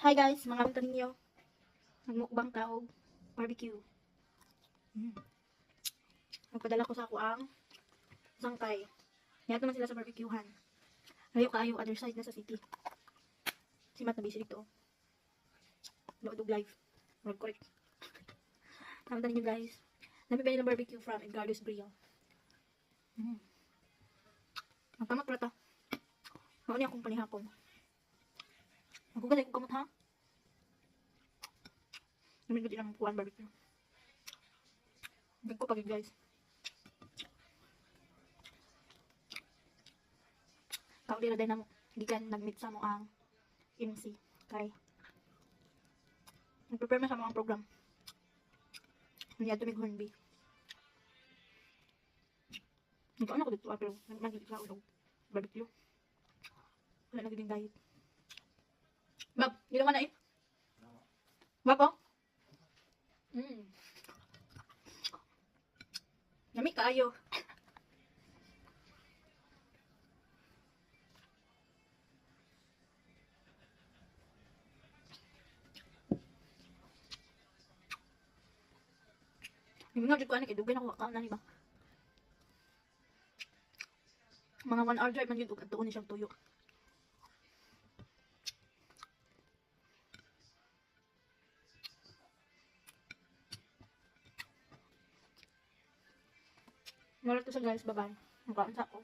Hi guys, mga kanto ninyo. Nagmukbang ka og barbecue. Nagpadala ko sa ako ang sangkay. Kaya naman sila sa barbecuehan. Layo kaayo, other side na sa city. Si Matt na busy dito. Lood og live. Wag correct. Kanto ninyo guys. Nabibili ng barbecue from Edgardo's Grill. Ang tamat pala ta. Mao ni akong panihapon. Magkugalay ko kamot ha. Namin ko din ang kuwan barbecue. Big ko pagig guys. Kauli na din na mo. Gikan nag-meet sa mo ang MC. Kay. Nag-prepare na sa mga program. Hindi ato may Hornby. Nagkaon ako dito pero nag-magigit sa ulog. Barbecue. Wala na ganding diet. Bab, ginawa na eh. Bab oh. Yummy kaayo. Yung nga ko ani kay dugay na ko kaon ani ba. Mga 1 hour drive man gyud ug adto ni siyang tuyo. Nalito sa guys, bye-bye. Nagkaon sa ako.